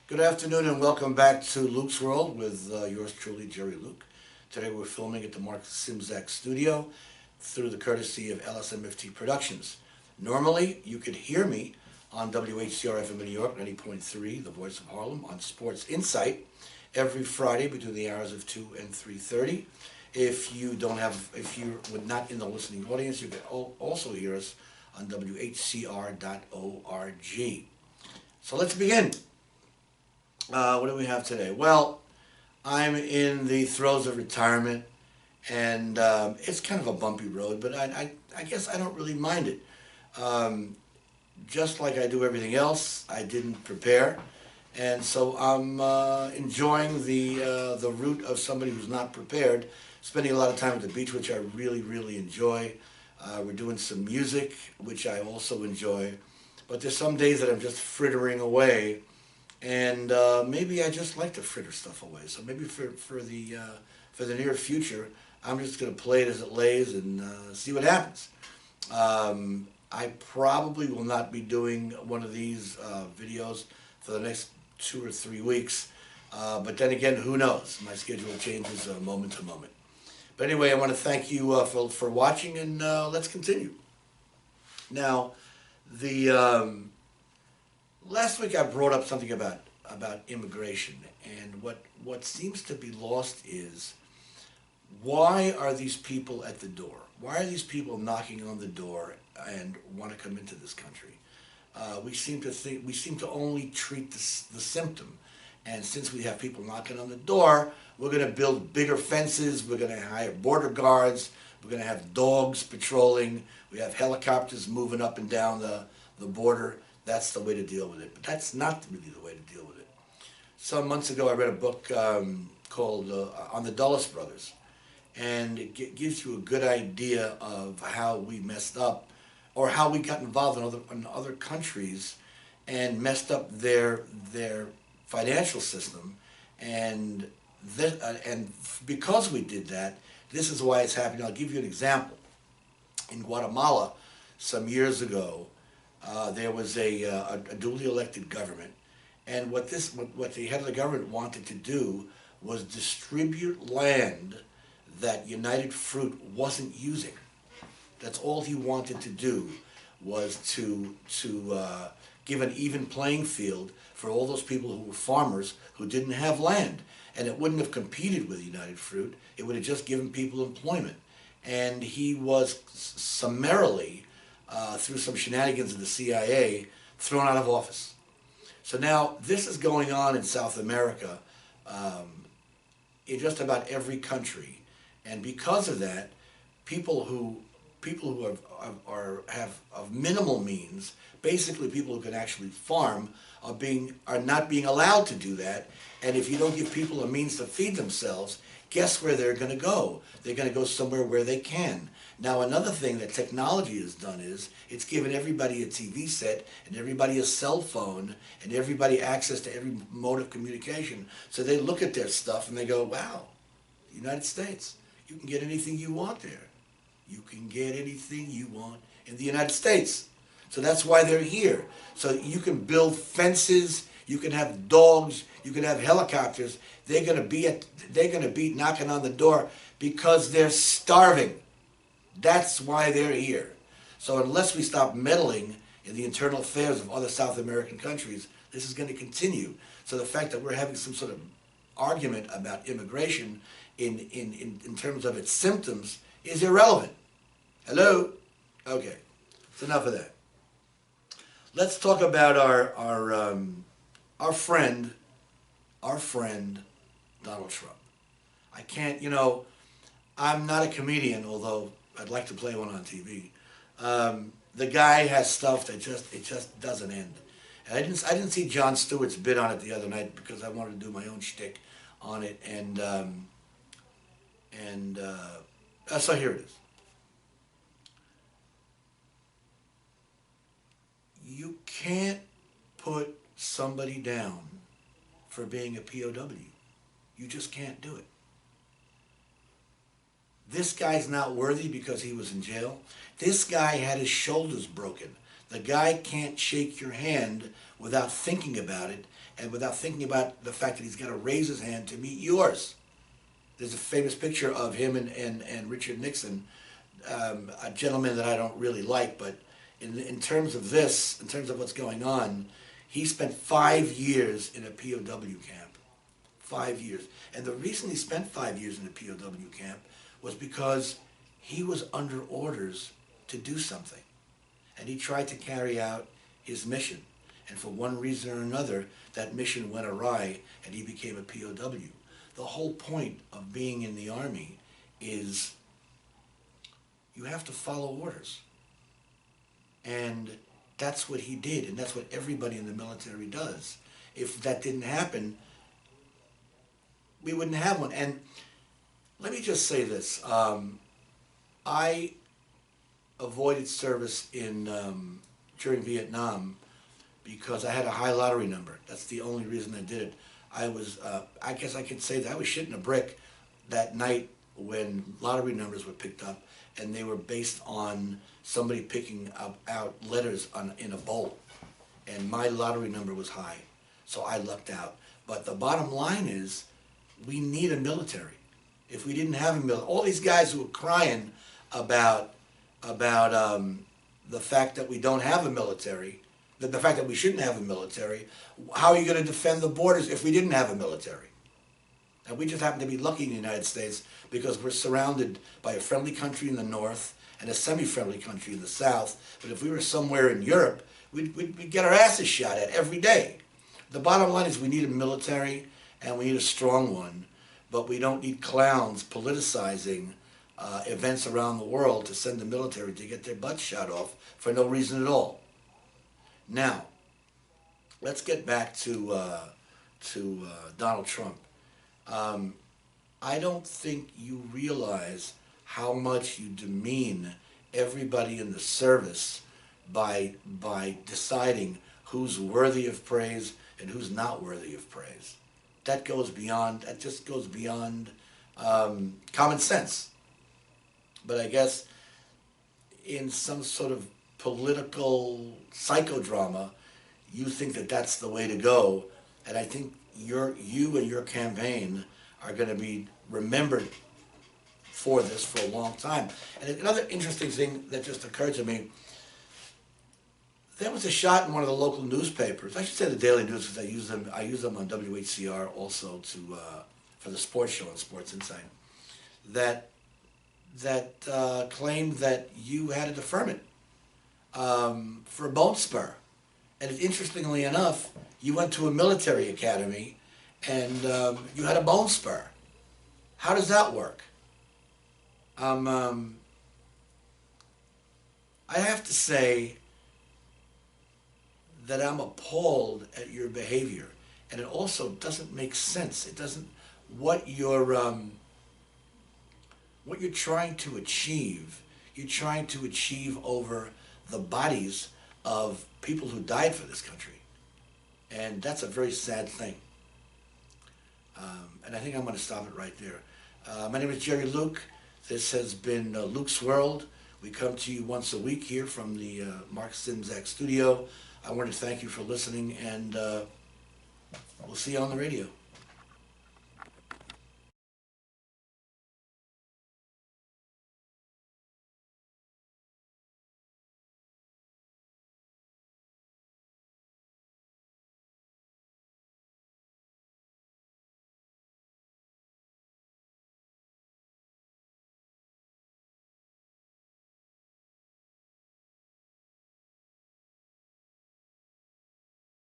Good afternoon and welcome back to Luke's World with yours truly, Jerry Luke. Today we're filming at the Symczak studio through the courtesy of LSMFT Productions. Normally, you could hear me on WHCR FM in New York, 90.3, the voice of Harlem, on Sports Insight every Friday between the hours of 2 and 3:30. If you were not in the listening audience, you can also hear us on WHCR.org. So let's begin. What do we have today? Well, I'm in the throes of retirement, and it's kind of a bumpy road, but I guess I don't really mind it. Just like I do everything else, I didn't prepare, and so I'm enjoying the route of somebody who's not prepared, spending a lot of time at the beach, which I really, really enjoy. We're doing some music, which I also enjoy, but there's some days that I'm just frittering away. And maybe I just like to fritter stuff away. So maybe for the near future, I'm just going to play it as it lays and see what happens. I probably will not be doing one of these videos for the next 2 or 3 weeks. But then again, who knows? My schedule changes moment to moment. But anyway, I want to thank you for watching, and let's continue. Now, the last week I brought up something about immigration, and what seems to be lost is, why are these people at the door? Why are these people knocking on the door and want to come into this country? We seem to only treat the symptom, and since we have people knocking on the door, we're going to build bigger fences. We're going to hire border guards. We're going to have dogs patrolling. We have helicopters moving up and down the border. That's the way to deal with it. But that's not really the way to deal with it. Some months ago, I read a book called On the Dulles Brothers. And it gives you a good idea of how we messed up, or how we got involved in other countries and messed up their financial system. And because we did that, this is why it's happening. I'll give you an example. In Guatemala, some years ago, there was a duly elected government, and what the head of the government wanted to do was distribute land that United Fruit wasn't using. That's all he wanted to do, was to give an even playing field for all those people who were farmers who didn't have land, and it wouldn't have competed with United Fruit. It would have just given people employment, and he was summarily, through some shenanigans of the CIA, thrown out of office. So now this is going on in South America, in just about every country, and because of that, people who have of minimal means, basically people who can actually farm, are not being allowed to do that. And if you don't give people a means to feed themselves, guess where they're going to go? They're going to go somewhere where they can. Now, another thing that technology has done is it's given everybody a TV set and everybody a cell phone and everybody access to every mode of communication. So they look at their stuff and they go, wow, the United States, you can get anything you want there. You can get anything you want in the United States. So that's why they're here. So you can build fences, you can have dogs, you can have helicopters. They're going to be knocking on the door because they're starving. That's why they're here. So unless we stop meddling in the internal affairs of other South American countries, this is going to continue. So the fact that we're having some sort of argument about immigration in terms of its symptoms is irrelevant. Hello? Okay. It's enough of that. Let's talk about our friend Donald Trump. I can't, I'm not a comedian, although I'd like to play one on TV. The guy has stuff that just doesn't end. And I didn't see Jon Stewart's bit on it the other night because I wanted to do my own shtick on it, and so here it is. You can't put somebody down for being a POW. You just can't do it. This guy's not worthy because he was in jail. This guy had his shoulders broken. The guy can't shake your hand without thinking about it, and without thinking about the fact that he's got to raise his hand to meet yours. There's a famous picture of him and Richard Nixon, a gentleman that I don't really like, but in terms of this, in terms of what's going on, he spent 5 years in a POW camp. 5 years. And the reason he spent 5 years in a POW camp was because he was under orders to do something. And he tried to carry out his mission. And for one reason or another, that mission went awry and he became a POW. The whole point of being in the Army is you have to follow orders. And that's what he did, and that's what everybody in the military does. If that didn't happen, we wouldn't have one. And let me just say this. I avoided service during Vietnam because I had a high lottery number. That's the only reason I did it. I guess I could say that I was shitting a brick that night when lottery numbers were picked up, and they were based on somebody picking out letters in a bowl. And my lottery number was high, so I lucked out. But the bottom line is, we need a military. If we didn't have a military, all these guys who are crying about the fact that we don't have a military, the fact that we shouldn't have a military, how are you going to defend the borders if we didn't have a military? And we just happen to be lucky in the United States because we're surrounded by a friendly country in the north and a semi-friendly country in the south. But if we were somewhere in Europe, we'd get our asses shot at every day. The bottom line is we need a military, and we need a strong one, but we don't need clowns politicizing events around the world to send the military to get their butts shot off for no reason at all. Now, let's get back to Donald Trump. I don't think you realize how much you demean everybody in the service by deciding who's worthy of praise and who's not worthy of praise. That just goes beyond common sense. But I guess in some sort of political psychodrama, you think that that's the way to go, and I think you and your campaign are going to be remembered for this for a long time. And another interesting thing that just occurred to me, there was a shot in one of the local newspapers. I should say the Daily News, because I use them on WHCR also for the sports show on Sports Insight, that claimed that you had a deferment for a bone spur. And interestingly enough, you went to a military academy and you had a bone spur. How does that work? I have to say that I'm appalled at your behavior, and it also doesn't make sense. It doesn't. What you're trying to achieve. You're trying to achieve over the bodies of people who died for this country, and that's a very sad thing. And I think I'm going to stop it right there. My name is Jerry Luke. This has been Luke's World. We come to you once a week here from the Mark Symczak studio. I want to thank you for listening, and we'll see you on the radio.